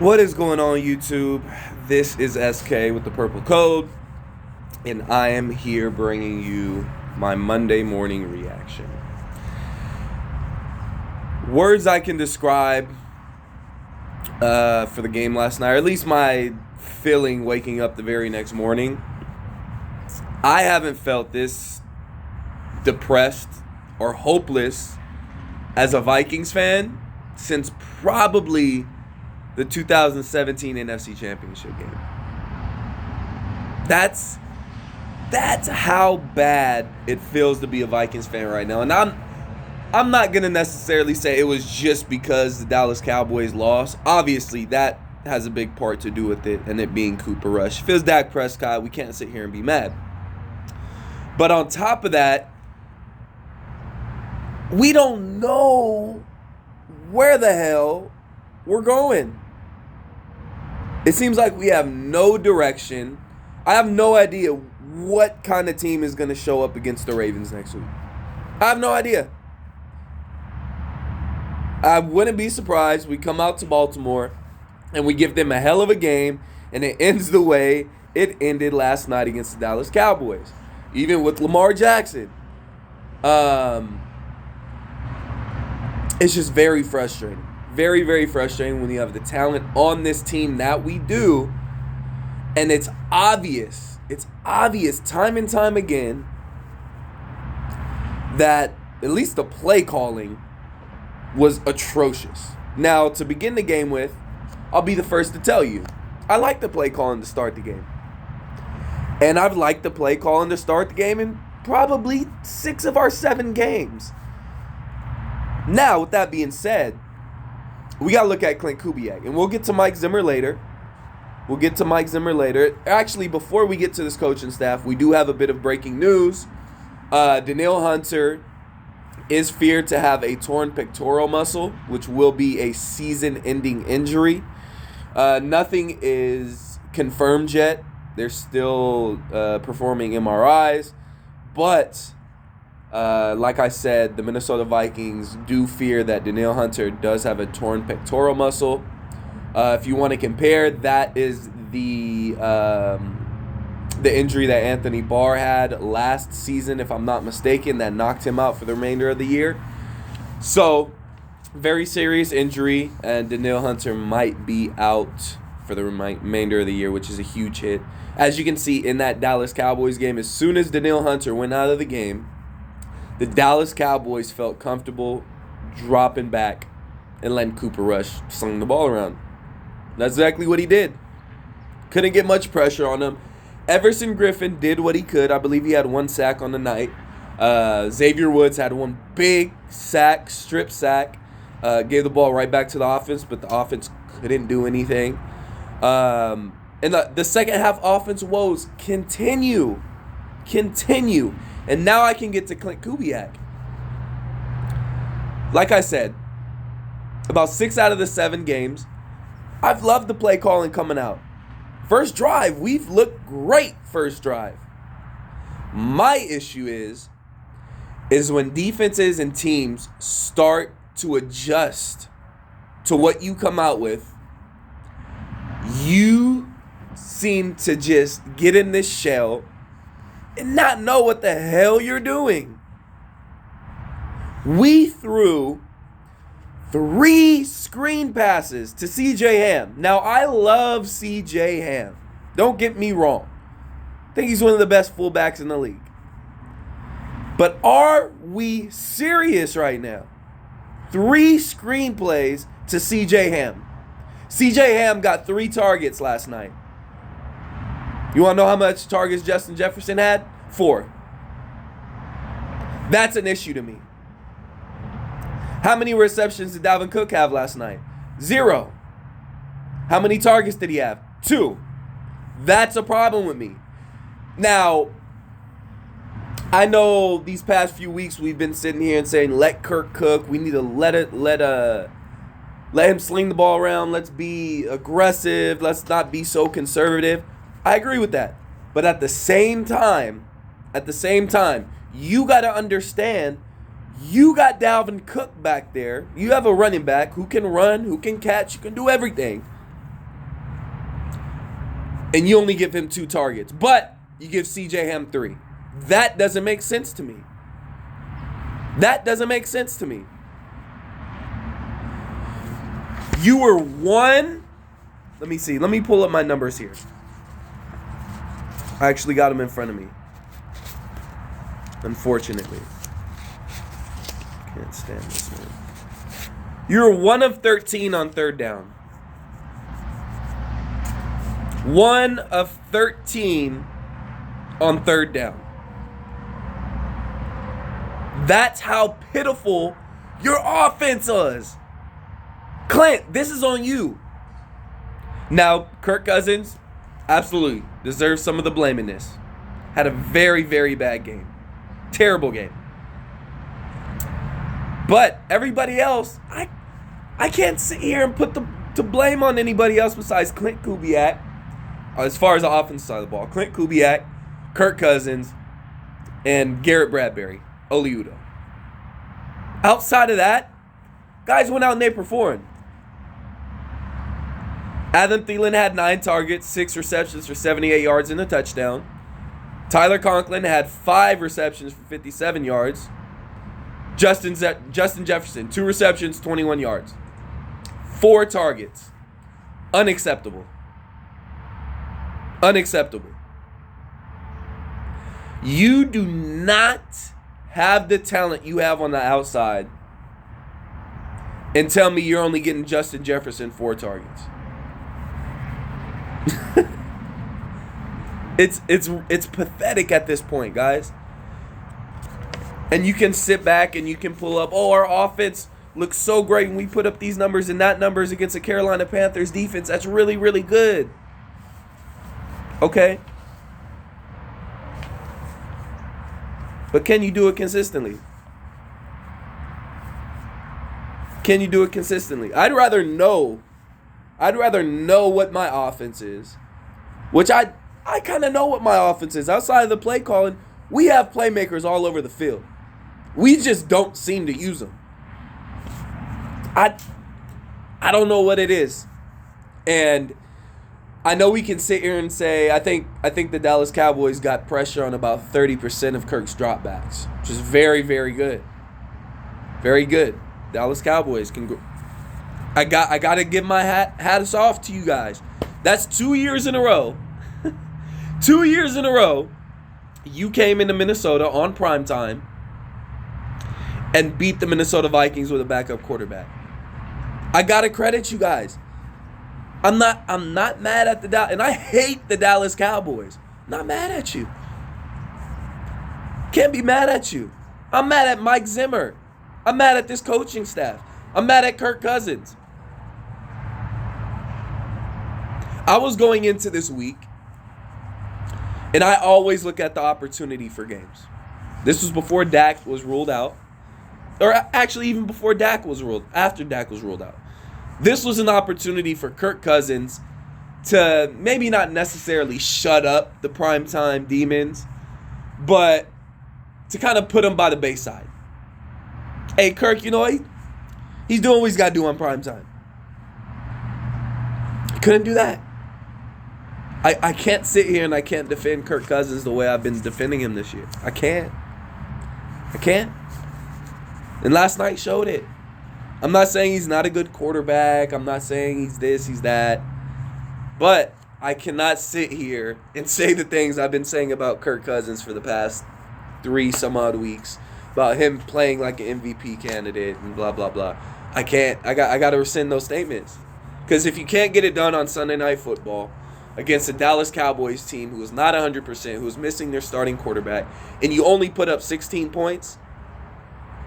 What is going on, YouTube? This is SK with the purple code, and I am here bringing you my Monday morning reaction. Words I can describe for the game last night, or at least my feeling waking up the very next morning. I haven't felt this depressed or hopeless as a Vikings fan since probably the 2017 NFC Championship game. That's how bad it feels to be a Vikings fan right now. And I'm not going to necessarily say it was just because the Dallas Cowboys lost. Obviously, that has a big part to do with it, and it being Cooper Rush. If it was Dak Prescott, we can't sit here and be mad. But on top of that, we don't know where the hell we're going. It seems like we have no direction. I have no idea what kind of team is going to show up against the Ravens next week. I have no idea. I wouldn't be surprised we come out to Baltimore and we give them a hell of a game, and it ends the way it ended last night against the Dallas Cowboys, even with Lamar Jackson. It's just very frustrating. Very, very frustrating when you have the talent on this team that we do, and it's obvious time and time again that at least the play calling was atrocious. Now, to begin the game with, I'll be the first to tell you, I like the play calling to start the game. And I've liked the play calling to start the game in probably 6 of our 7 games. Now, with that being said, we got to look at Clint Kubiak, and we'll get to Mike Zimmer later. Actually, before we get to this coaching staff, we do have a bit of breaking news. Danielle Hunter is feared to have a torn pectoral muscle, which will be a season-ending injury. Nothing is confirmed yet. They're still performing MRIs, but like I said, the Minnesota Vikings do fear that Danielle Hunter does have a torn pectoral muscle. If you want to compare, that is the injury that Anthony Barr had last season, if I'm not mistaken, that knocked him out for the remainder of the year. So, very serious injury, and Danielle Hunter might be out for the remainder of the year, which is a huge hit. As you can see in that Dallas Cowboys game, as soon as Danielle Hunter went out of the game, the Dallas Cowboys felt comfortable dropping back and letting Cooper Rush sling the ball around. That's exactly what he did. Couldn't get much pressure on him. Everson Griffin did what he could. I believe he had 1 sack on the night. Xavier Woods had 1 big sack, strip sack. Gave the ball right back to the offense, but the offense couldn't do anything. And the second half offense woes continue. And now I can get to Clint Kubiak. Like I said, about 6 out of the 7 games, I've loved the play calling coming out. First drive, we've looked great first drive. My issue is when defenses and teams start to adjust to what you come out with, you seem to just get in this shell and not know what the hell you're doing. We threw 3 screen passes to C.J. Ham. Now, I love C.J. Ham. Don't get me wrong. I think he's one of the best fullbacks in the league. But are we serious right now? 3 screen plays to C.J. Ham. C.J. Ham got 3 targets last night. You want to know how much targets Justin Jefferson had? 4. That's an issue to me. How many receptions did Dalvin Cook have last night? 0. How many targets did he have? 2. That's a problem with me. Now, I know these past few weeks we've been sitting here and saying, let Kirk cook. We need to let him sling the ball around. Let's be aggressive. Let's not be so conservative. I agree with that. But at the same time, you got to understand, you got Dalvin Cook back there. You have a running back who can run, who can catch, who can do everything. and you only give him 2 targets, but you give CJ Ham 3. That doesn't make sense to me. That doesn't make sense to me. You were one. Let me see. Let me pull up my numbers here. I actually got them in front of me. Unfortunately. Can't stand this man. You're 1 of 13 on 3rd down. 1 of 13 on 3rd down. That's how pitiful your offense is. Clint, this is on you. Now, Kirk Cousins absolutely deserves some of the blame in this. Had a very, very bad game. Terrible game. But everybody else, I can't sit here and put the blame on anybody else besides Clint Kubiak. As far as the offensive side of the ball, Clint Kubiak, Kirk Cousins, and Garrett Bradbury, Oliudo. Outside of that, guys went out and they performed. Adam Thielen had 9 targets, 6 receptions for 78 yards and a touchdown. Tyler Conklin had 5 receptions for 57 yards. Justin Jefferson, 2 receptions, 21 yards. 4 targets. Unacceptable. Unacceptable. You do not have the talent you have on the outside and tell me you're only getting Justin Jefferson 4 targets. It's pathetic at this point, guys. And you can sit back and you can pull up, oh, our offense looks so great when we put up these numbers and that numbers against the Carolina Panthers defense. That's really, really good. Okay. But can you do it consistently? Can you do it consistently? I'd rather know what my offense is, which I kind of know what my offense is. Outside of the play calling, we have playmakers all over the field. We just don't seem to use them. I don't know what it is. And I know we can sit here and say, I think the Dallas Cowboys got pressure on about 30% of Kirk's dropbacks, which is very, very good. Very good. Dallas Cowboys can go. I got to give my hats off to you guys. That's 2 years in a row. 2 years in a row, you came into Minnesota on primetime and beat the Minnesota Vikings with a backup quarterback. I got to credit you guys. I'm not mad at the Dallas, and I hate the Dallas Cowboys. I'm not mad at you. Can't be mad at you. I'm mad at Mike Zimmer. I'm mad at this coaching staff. I'm mad at Kirk Cousins. I was going into this week, and I always look at the opportunity for games. This was before Dak was ruled out. Or actually even before Dak was ruled, after Dak was ruled out. This was an opportunity for Kirk Cousins to maybe not necessarily shut up the primetime demons, but to kind of put him by the Bayside. Hey, Kirk, you know what? He's doing what he's got to do on primetime. He couldn't do that. I can't sit here and I can't defend Kirk Cousins the way I've been defending him this year. I can't. And last night showed it. I'm not saying he's not a good quarterback. I'm not saying he's this, he's that. But I cannot sit here and say the things I've been saying about Kirk Cousins for the past 3 some odd weeks. About him playing like an MVP candidate and blah, blah, blah. I can't. I got to rescind those statements. Because if you can't get it done on Sunday Night Football against the Dallas Cowboys team who is not 100%, who is missing their starting quarterback, and you only put up 16 points,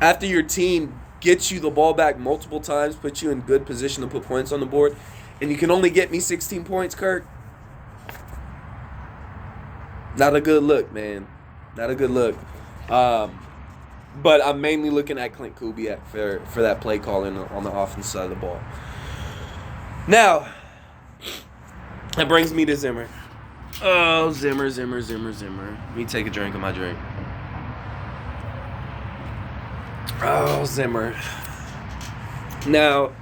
after your team gets you the ball back multiple times, puts you in good position to put points on the board, and you can only get me 16 points, Kirk, not a good look, man. Not a good look. But I'm mainly looking at Clint Kubiak for that play calling on the offensive side of the ball. Now, that brings me to Zimmer. Oh, Zimmer. Let me take a drink of my drink. Oh, Zimmer. Now,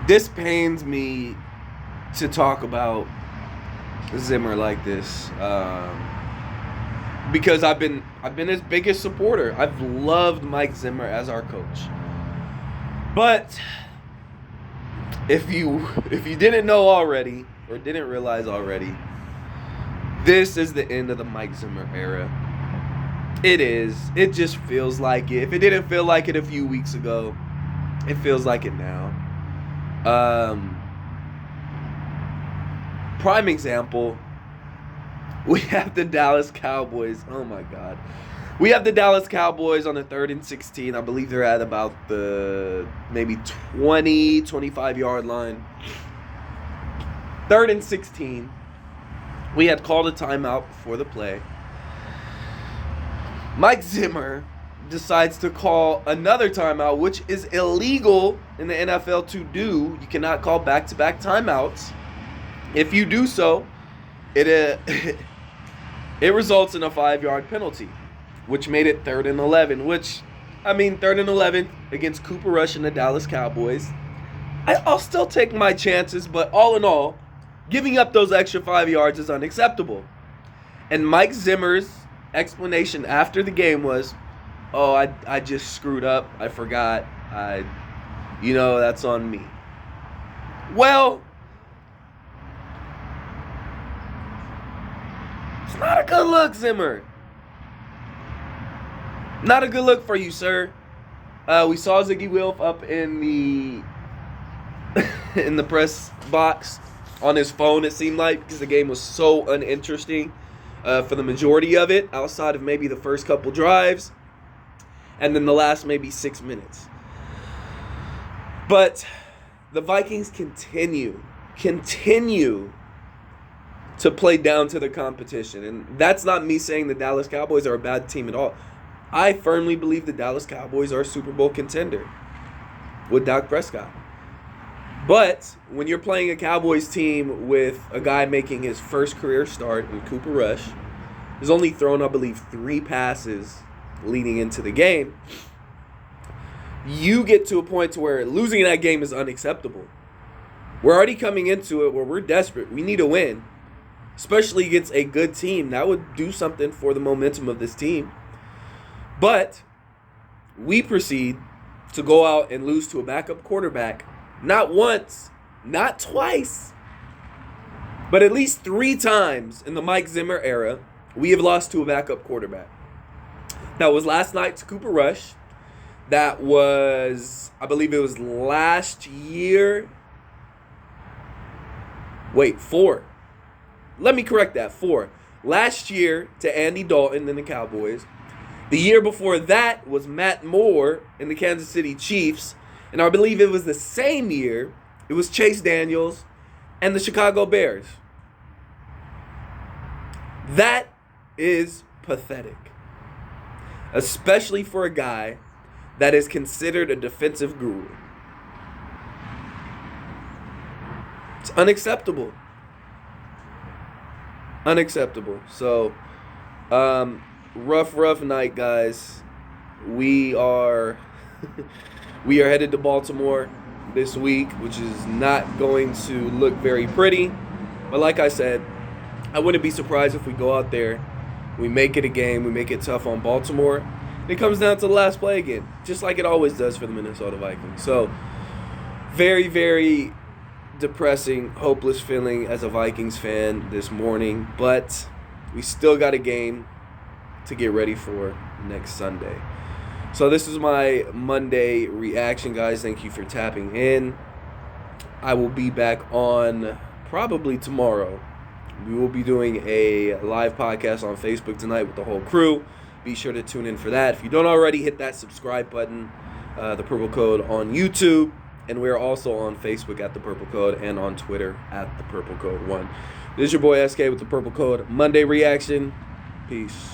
this pains me to talk about Zimmer like this because I've been his biggest supporter. I've loved Mike Zimmer as our coach. But if you didn't know already or didn't realize already, this is the end of the Mike Zimmer era. It is. It just feels like it. If it didn't feel like it a few weeks ago, it feels like it now. Prime example, we have the Dallas Cowboys. Oh my God. We have the Dallas Cowboys on the 3rd and 16. I believe they're at about the maybe 20, 25-yard line. 3rd and 16. We had called a timeout before the play. Mike Zimmer decides to call another timeout, which is illegal in the NFL to do. You cannot call back-to-back timeouts. If you do so, it results in a 5-yard penalty, which made it 3rd and 11, which, 3rd and 11 against Cooper Rush and the Dallas Cowboys. I'll still take my chances, but all in all, giving up those extra 5 yards is unacceptable. And Mike Zimmer's explanation after the game was, I just screwed up. I forgot. That's on me. Well, it's not a good look, Zimmer. Not a good look for you, sir. We saw Ziggy Wilf up in the press box on his phone, it seemed like, because the game was so uninteresting for the majority of it, outside of maybe the first couple drives, and then the last maybe 6 minutes. But the Vikings continue to play down to the competition. And that's not me saying the Dallas Cowboys are a bad team at all. I firmly believe the Dallas Cowboys are a Super Bowl contender with Dak Prescott. But when you're playing a Cowboys team with a guy making his first career start in Cooper Rush, he's only thrown, I believe, 3 passes leading into the game, you get to a point to where losing that game is unacceptable. We're already coming into it where we're desperate. We need a win, especially against a good team. That would do something for the momentum of this team. But we proceed to go out and lose to a backup quarterback. Not once, not twice, but at least 3 times in the Mike Zimmer era, we have lost to a backup quarterback. That was last night to Cooper Rush. That was, I believe it was last year. Wait, 4. Let me correct that, 4. Last year to Andy Dalton and the Cowboys. The year before that was Matt Moore and the Kansas City Chiefs. And I believe it was the same year, it was Chase Daniels and the Chicago Bears. That is pathetic. Especially for a guy that is considered a defensive guru. It's unacceptable. Unacceptable. So, rough night, guys. We are headed to Baltimore this week, which is not going to look very pretty. But like I said, I wouldn't be surprised if we go out there, we make it a game, we make it tough on Baltimore. And it comes down to the last play again, just like it always does for the Minnesota Vikings. So, very, very depressing, hopeless feeling as a Vikings fan this morning. But we still got a game to get ready for next Sunday. So this is my Monday reaction, guys. Thank you for tapping in. I will be back on probably tomorrow. We will be doing a live podcast on Facebook tonight with the whole crew. Be sure to tune in for that. If you don't already, hit that subscribe button, the Purple Code on YouTube. And we're also on Facebook at the Purple Code and on Twitter at the Purple Code 1. This is your boy SK with the Purple Code Monday reaction. Peace.